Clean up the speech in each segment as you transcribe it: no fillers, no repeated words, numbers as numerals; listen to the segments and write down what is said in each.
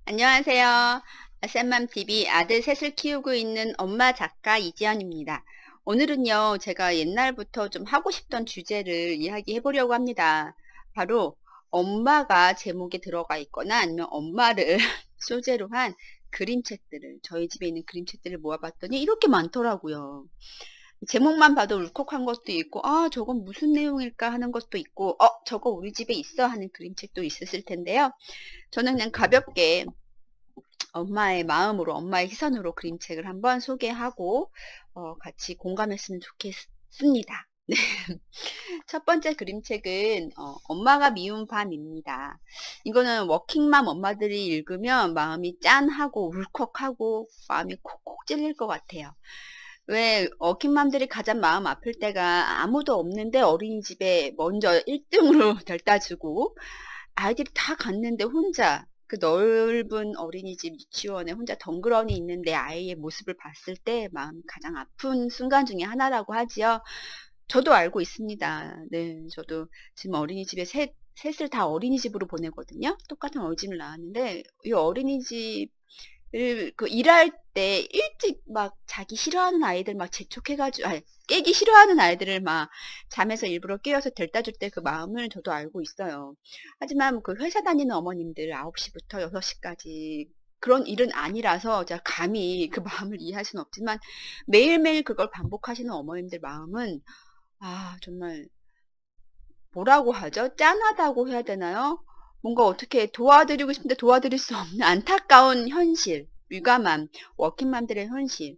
안녕하세요. 쌤맘TV 아들 셋을 키우고 있는 엄마 작가 이지연입니다. 오늘은요, 제가 옛날부터 좀 하고 싶던 주제를 이야기해 보려고 합니다. 바로 엄마가 제목에 들어가 있거나 아니면 엄마를 소재로 한 그림책들을, 저희 집에 있는 그림책들을 모아봤더니 이렇게 많더라고요. 제목만 봐도 울컥한 것도 있고, 아, 저건 무슨 내용일까 하는 것도 있고, 저거 우리 집에 있어 하는 그림책도 있었을 텐데요. 저는 그냥 가볍게 엄마의 마음으로, 엄마의 시선으로 그림책을 한번 소개하고 같이 공감했으면 좋겠습니다. 네. 첫 번째 그림책은 엄마가 미운 밤입니다. 이거는 워킹맘 엄마들이 읽으면 마음이 짠하고 울컥하고 마음이 콕콕 찔릴 것 같아요. 왜 워킹맘들이 가장 마음 아플 때가 아무도 없는데 어린이집에 먼저 1등으로 데려다 주고 아이들이 다 갔는데 혼자 그 넓은 어린이집 유치원에 혼자 덩그러니 있는 내 아이의 모습을 봤을 때 마음이 가장 아픈 순간 중에 하나라고 하지요. 저도 알고 있습니다. 네, 저도 지금 어린이집에 셋을 다 어린이집으로 보내거든요. 똑같은 어린이집을 나왔는데 이 어린이집 그 일할 때 일찍 막 자기 싫어하는 아이들 막 재촉해가지고, 아니, 깨기 싫어하는 아이들을 막 잠에서 일부러 깨워서 데려다 줄 때 그 마음을 저도 알고 있어요. 하지만 그 회사 다니는 어머님들 9시부터 6시까지 그런 일은 아니라서 제가 감히 그 마음을 이해할 수는 없지만 매일매일 그걸 반복하시는 어머님들 마음은 정말 뭐라고 하죠? 짠하다고 해야 되나요? 뭔가 어떻게 도와드리고 싶은데 도와드릴 수 없는 안타까운 현실, 유감함, 워킹맘들의 현실.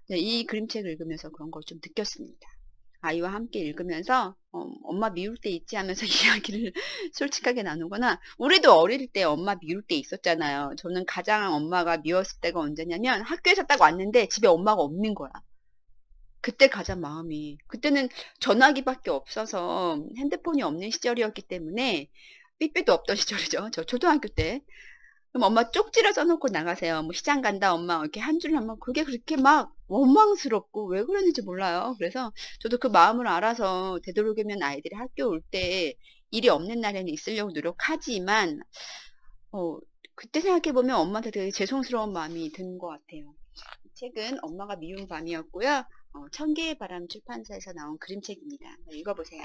네, 이 그림책을 읽으면서 그런 걸 좀 느꼈습니다. 아이와 함께 읽으면서 엄마 미울 때 있지 하면서 이야기를 솔직하게 나누거나 우리도 어릴 때 엄마 미울 때 있었잖아요. 저는 가장 엄마가 미웠을 때가 언제냐면 학교에서 딱 왔는데 집에 엄마가 없는 거야. 그때 가장 마음이 그때는 전화기밖에 없어서 핸드폰이 없는 시절이었기 때문에 삐삐도 없던 시절이죠. 저 초등학교 때. 그럼 엄마 쪽지를 써놓고 나가세요. 뭐 시장 간다 엄마 이렇게 한 줄 하면 그게 그렇게 막 원망스럽고 왜 그랬는지 몰라요. 그래서 저도 그 마음을 알아서 되도록이면 아이들이 학교 올 때 일이 없는 날에는 있으려고 노력하지만 어, 그때 생각해보면 엄마한테 되게 죄송스러운 마음이 드는 것 같아요. 이 책은 엄마가 미운 밤이었고요. 천개의 바람 출판사에서 나온 그림책입니다. 읽어보세요.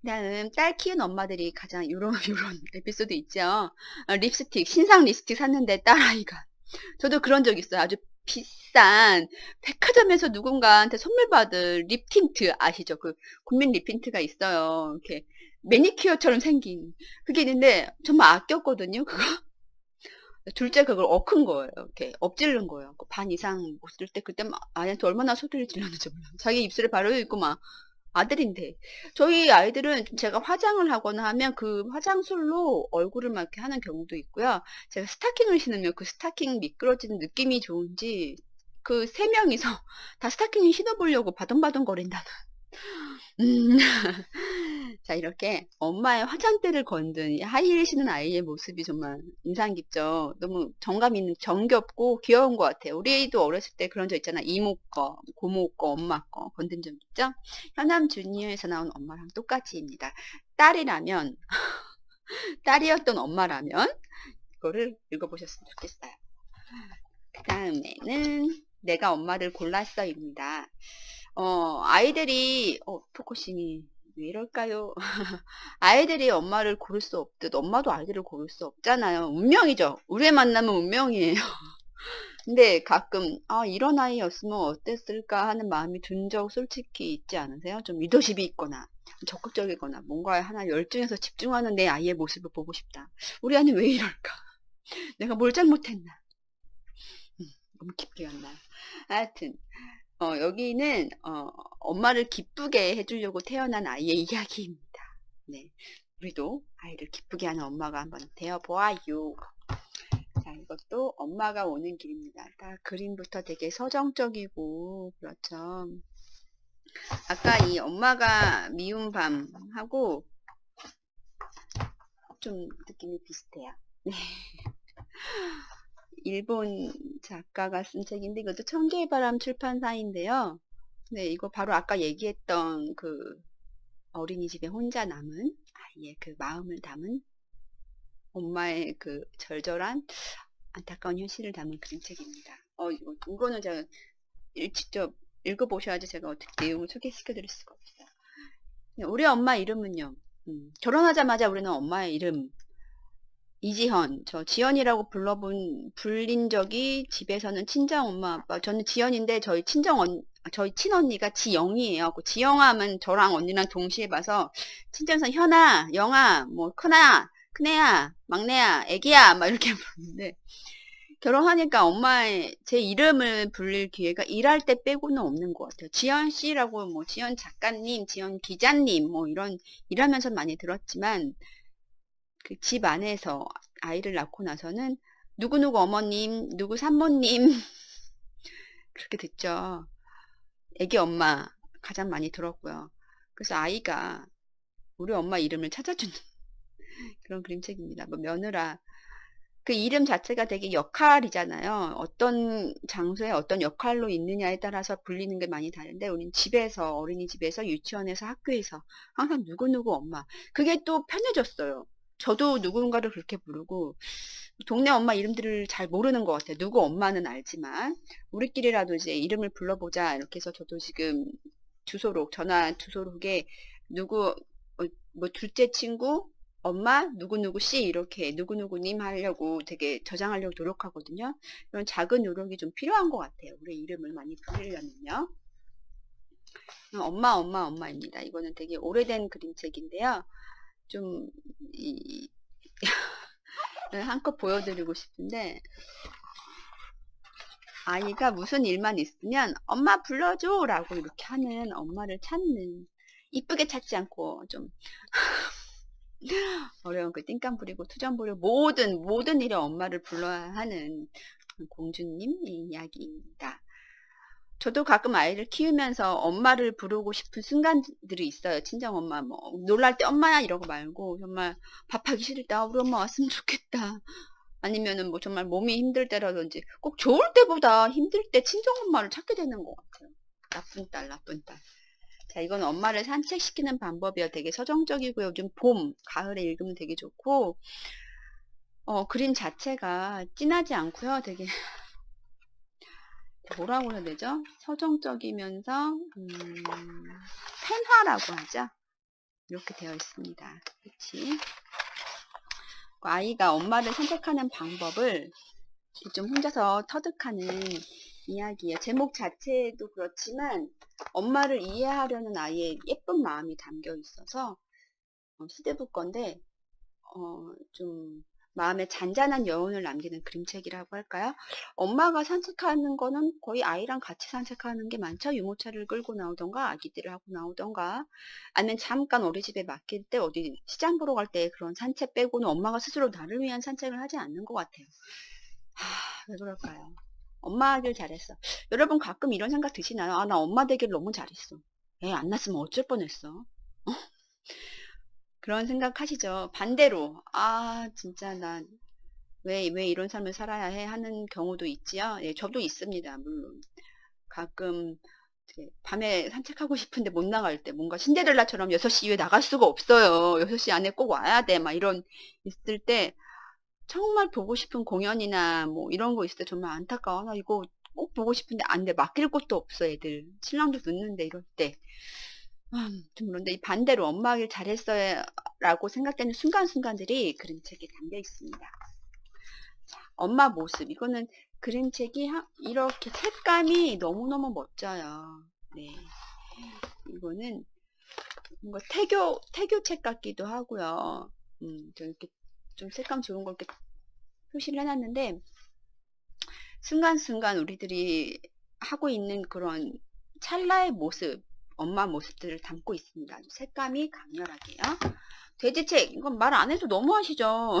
다음 딸 키운 엄마들이 가장 요런 요런 에피소드 있죠. 립스틱 신상 립스틱 샀는데 딸아이가 저도 그런 적 있어요. 아주 비싼 백화점에서 누군가한테 선물 받을 립 틴트 아시죠? 그 국민 립 틴트가 있어요. 이렇게 매니큐어처럼 생긴 그게 있는데 정말 아꼈거든요. 그거 둘째 그걸 엎은 거예요. 이렇게 엎질른 거예요. 그 반 이상 못 쓸 때 그때 막 아이한테 얼마나 소리를 질렀는지 몰라요. 자기 입술에 바로 있고 막 아들인데 저희 아이들은 제가 화장을 하거나 하면 그 화장술로 얼굴을 막 이렇게 하는 경우도 있고요. 제가 스타킹을 신으면 그 스타킹 미끄러지는 느낌이 좋은지 그 세 명이서 다 스타킹을 신어보려고 바둥바둥거린다는 음. 자, 이렇게 엄마의 화장대를 건든 이 하이힐 신은 아이의 모습이 정말 인상 깊죠. 너무 정감 있는, 정겹고 귀여운 것 같아요. 우리 애도 어렸을 때 그런 적 있잖아. 이모 거, 고모 거, 엄마 거 건든 적 있죠. 현암 주니어에서 나온 엄마랑 똑같이입니다. 딸이라면, 딸이었던 엄마라면, 이거를 읽어보셨으면 좋겠어요. 그 다음에는 내가 엄마를 골랐어입니다. 아이들이, 포커싱이 왜 이럴까요? 아이들이 엄마를 고를 수 없듯 엄마도 아이들을 고를 수 없잖아요. 운명이죠. 우리의 만남은 운명이에요. 근데 가끔, 이런 아이였으면 어땠을까 하는 마음이 든 적 솔직히 있지 않으세요? 좀 리더십이 있거나, 적극적이거나, 뭔가에 하나 열중해서 집중하는 내 아이의 모습을 보고 싶다. 우리 아이는 왜 이럴까? 내가 뭘 잘못했나? 음, 너무 깊게 갔나요? 하여튼, 여기는 엄마를 기쁘게 해주려고 태어난 아이의 이야기입니다. 네, 우리도 아이를 기쁘게 하는 엄마가 한번 되어보아요. 자, 이것도 엄마가 오는 길입니다. 딱 그림부터 되게 서정적이고 그렇죠. 아까 이 엄마가 미운 밤하고 좀 느낌이 비슷해요. 네. 일본 작가가 쓴 책인데 이것도 청계의 바람 출판사인데요. 네, 이거 바로 아까 얘기했던 그 어린이집에 혼자 남은 아이의 그 마음을 담은 엄마의 그 절절한 안타까운 현실을 담은 그림책입니다. 이거는 제가 직접 읽어보셔야지 제가 어떻게 내용을 소개시켜 드릴 수가 없어요. 우리 엄마 이름은요, 결혼하자마자 우리는 엄마의 이름, 이지현, 저 지연이라고 불린 적이 집에서는 친정 엄마 아빠, 저는 지연인데 저희 친언니가 지영이에요. 그 지영하면 저랑 언니랑 동시에 봐서 친정에서 현아, 영아, 뭐 큰애야, 막내야, 애기야 막 이렇게 부르는데 결혼하니까 엄마의 제 이름을 불릴 기회가 일할 때 빼고는 없는 것 같아요. 지연 씨라고 뭐 지연 작가님, 지연 기자님 뭐 이런 일하면서 많이 들었지만 그 집 안에서 아이를 낳고 나서는 누구누구 어머님, 누구 산모님 그렇게 듣죠. 애기 엄마 가장 많이 들었고요. 그래서 아이가 우리 엄마 이름을 찾아주는 그런 그림책입니다. 뭐 며느라 그 이름 자체가 되게 역할이잖아요. 어떤 장소에 어떤 역할로 있느냐에 따라서 불리는 게 많이 다른데 우린 집에서 어린이집에서 유치원에서 학교에서 항상 누구누구 엄마 그게 또 편해졌어요. 저도 누군가를 그렇게 부르고 동네 엄마 이름들을 잘 모르는 것 같아요. 누구 엄마는 알지만 우리끼리라도 이제 이름을 불러보자 이렇게 해서 저도 지금 주소록 전화 주소록에 누구 뭐 둘째 친구 엄마 누구누구 씨 이렇게 누구누구님 하려고 되게 저장하려고 노력하거든요. 이런 작은 노력이 좀 필요한 것 같아요. 우리 이름을 많이 불리려면요. 엄마입니다. 이거는 되게 오래된 그림책인데요. 좀 한껏 보여드리고 싶은데 아이가 무슨 일만 있으면 엄마 불러줘 라고 이렇게 하는 엄마를 찾는 이쁘게 찾지 않고 좀 어려운 그 띵깐 부리고 투정 부리고 모든 일에 엄마를 불러야 하는 공주님 이야기입니다. 저도 가끔 아이를 키우면서 엄마를 부르고 싶은 순간들이 있어요. 친정엄마 뭐 놀랄 때 엄마야 이러고 말고 정말 밥하기 싫을 때 우리 엄마 왔으면 좋겠다. 아니면은 뭐 정말 몸이 힘들 때라든지 꼭 좋을 때보다 힘들 때 친정엄마를 찾게 되는 것 같아요. 나쁜 딸. 자, 이건 엄마를 산책시키는 방법이요. 되게 서정적이고요. 요즘 봄, 가을에 읽으면 되게 좋고, 그림 자체가 진하지 않고요. 되게, 뭐라고 해야 되죠? 서정적이면서, 펜화라고 하죠. 이렇게 되어 있습니다. 그치? 아이가 엄마를 선택하는 방법을 좀 혼자서 터득하는 이야기예요. 제목 자체도 그렇지만 엄마를 이해하려는 아이의 예쁜 마음이 담겨 있어서 시대부 건데 좀 마음에 잔잔한 여운을 남기는 그림책이라고 할까요? 엄마가 산책하는 거는 거의 아이랑 같이 산책하는 게 많죠. 유모차를 끌고 나오던가 아기들을 하고 나오던가 아니면 잠깐 우리 집에 맡길 때 어디 시장 보러 갈 때 그런 산책 빼고는 엄마가 스스로 나를 위한 산책을 하지 않는 것 같아요. 왜 그럴까요? 엄마 하길 잘했어. 여러분 가끔 이런 생각 드시나요? 아, 나 엄마 되길 너무 잘했어. 애 안 낳았으면 어쩔 뻔했어. 그런 생각 하시죠? 반대로, 아, 진짜 난 왜 이런 삶을 살아야 해? 하는 경우도 있지요? 예, 저도 있습니다. 물론. 가끔 이렇게 밤에 산책하고 싶은데 못 나갈 때, 뭔가 신데렐라처럼 6시 이후에 나갈 수가 없어요. 6시 안에 꼭 와야 돼. 막 이런, 있을 때, 정말 보고 싶은 공연이나 뭐 이런 거 있을 때 정말 안타까워. 나 이거 꼭 보고 싶은데 안 돼. 맡길 곳도 없어, 애들. 신랑도 늦는데 이럴 때. 좀 그런데 이 반대로 엄마 하길 잘했어요 라고 생각되는 순간순간들이 그림책에 담겨 있습니다. 자, 엄마 모습. 이거는 그림책이 이렇게 색감이 너무너무 멋져요. 네. 이거는 뭔가 태교책 같기도 하고요. 좀 이렇게 좀 색감 좋은 걸 이렇게 표시를 해놨는데 순간순간 우리들이 하고 있는 그런 찰나의 모습, 엄마 모습들을 담고 있습니다. 아주 색감이 강렬하게요. 돼지책, 이건 말 안 해도 너무 아시죠?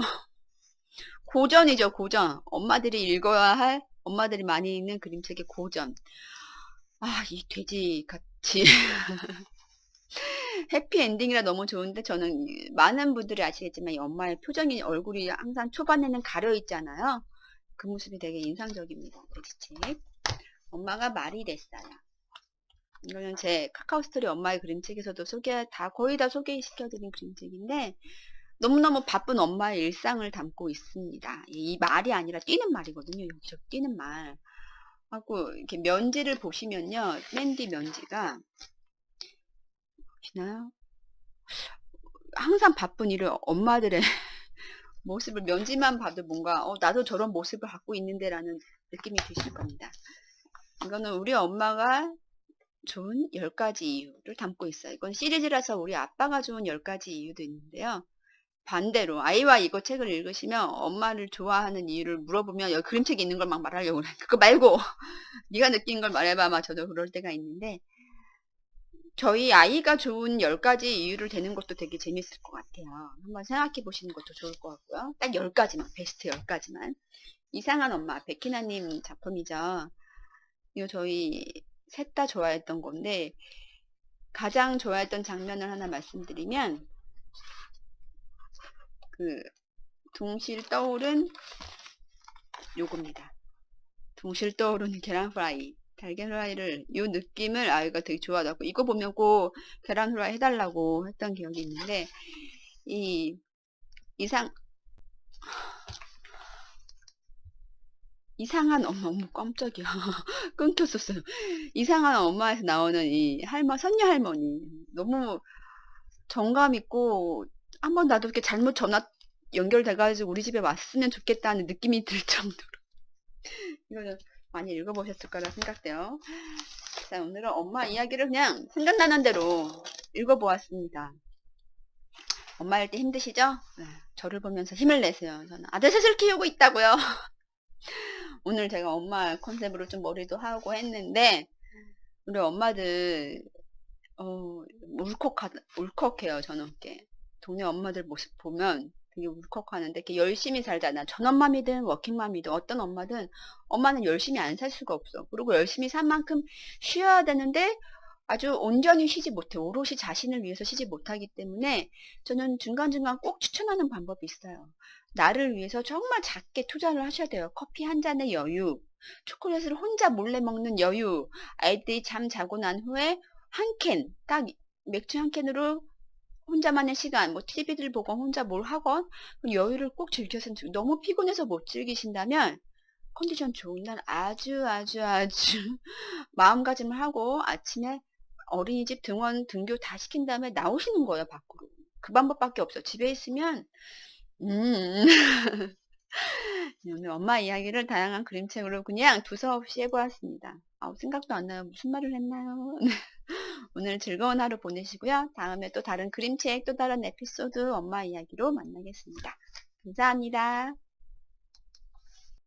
고전이죠, 고전. 엄마들이 읽어야 할, 엄마들이 많이 읽는 그림책의 고전. 아, 이 돼지 같이. 해피엔딩이라 너무 좋은데 저는 많은 분들이 아시겠지만 이 엄마의 표정이 얼굴이 항상 초반에는 가려 있잖아요. 그 모습이 되게 인상적입니다. 돼지책. 엄마가 말이 됐어요. 이거는 제 카카오스토리 엄마의 그림책에서도 거의 다 소개시켜드린 그림책인데 너무너무 바쁜 엄마의 일상을 담고 있습니다. 이 말이 아니라 뛰는 말이거든요. 여기저기 뛰는 말. 하고 이렇게 면지를 보시면요. 맨디 면지가 보시나요? 항상 바쁜 일을 엄마들의 모습을 면지만 봐도 뭔가 나도 저런 모습을 갖고 있는데 라는 느낌이 드실 겁니다. 이거는 우리 엄마가 좋은 10가지 이유를 담고 있어요. 이건 시리즈라서 우리 아빠가 좋은 10가지 이유도 있는데요. 반대로 아이와 이거 책을 읽으시면 엄마를 좋아하는 이유를 물어보면 여기 그림책이 있는 걸 막 말하려고 그래. 그거 말고 네가 느낀 걸 말해봐. 아마 저도 그럴 때가 있는데 저희 아이가 좋은 10가지 이유를 대는 것도 되게 재밌을 것 같아요. 한번 생각해 보시는 것도 좋을 것 같고요. 딱 10가지만, 베스트 10가지만. 이상한 엄마, 백희나님 작품이죠. 이거 저희 셋 다 좋아했던 건데 가장 좋아했던 장면을 하나 말씀드리면 그 둥실 떠오른 요겁니다. 둥실 떠오르는 계란 후라이. 달걀 후라이를 요 느낌을 아이가 되게 좋아하고 이거 보면 꼭 계란 후라이 해달라고 했던 기억이 있는데 이 이상한 엄마, 어머 깜짝이야. 끊겼었어요. 이상한 엄마에서 나오는 이 선녀 할머니 너무 정감 있고 한번 나도 이렇게 잘못 전화 연결돼가지고 우리 집에 왔으면 좋겠다는 느낌이 들 정도로 이거는 많이 읽어보셨을 거라 생각돼요. 자, 오늘은 엄마 이야기를 그냥 생각나는 대로 읽어보았습니다. 엄마일 때 힘드시죠? 네, 저를 보면서 힘을 내세요. 저는 아들 셋을 키우고 있다고요. 오늘 제가 엄마 컨셉으로 좀 머리도 하고 했는데 우리 엄마들 울컥해요. 저는 이렇게 동네 엄마들 모습 보면 되게 울컥하는데 이렇게 열심히 살잖아. 전업맘이든 워킹맘이든 어떤 엄마든 엄마는 열심히 안 살 수가 없어. 그리고 열심히 산 만큼 쉬어야 되는데 아주 온전히 쉬지 못해. 오롯이 자신을 위해서 쉬지 못하기 때문에 저는 중간중간 꼭 추천하는 방법이 있어요. 나를 위해서 정말 작게 투자를 하셔야 돼요. 커피 한 잔의 여유, 초콜릿을 혼자 몰래 먹는 여유, 아이들이 잠 자고 난 후에 한 캔, 딱 맥주 한 캔으로 혼자만의 시간, 뭐 TV를 보건 혼자 뭘 하건 그 여유를 꼭 즐겨서 너무 피곤해서 못 즐기신다면 컨디션 좋은 날 아주 마음가짐을 하고 아침에 어린이집 등원 등교 다 시킨 다음에 나오시는 거예요, 밖으로. 그 방법밖에 없어. 집에 있으면 오늘 엄마 이야기를 다양한 그림책으로 그냥 두서없이 해보았습니다. 생각도 안 나요. 무슨 말을 했나요? 오늘 즐거운 하루 보내시고요. 다음에 또 다른 그림책, 또 다른 에피소드 엄마 이야기로 만나겠습니다. 감사합니다.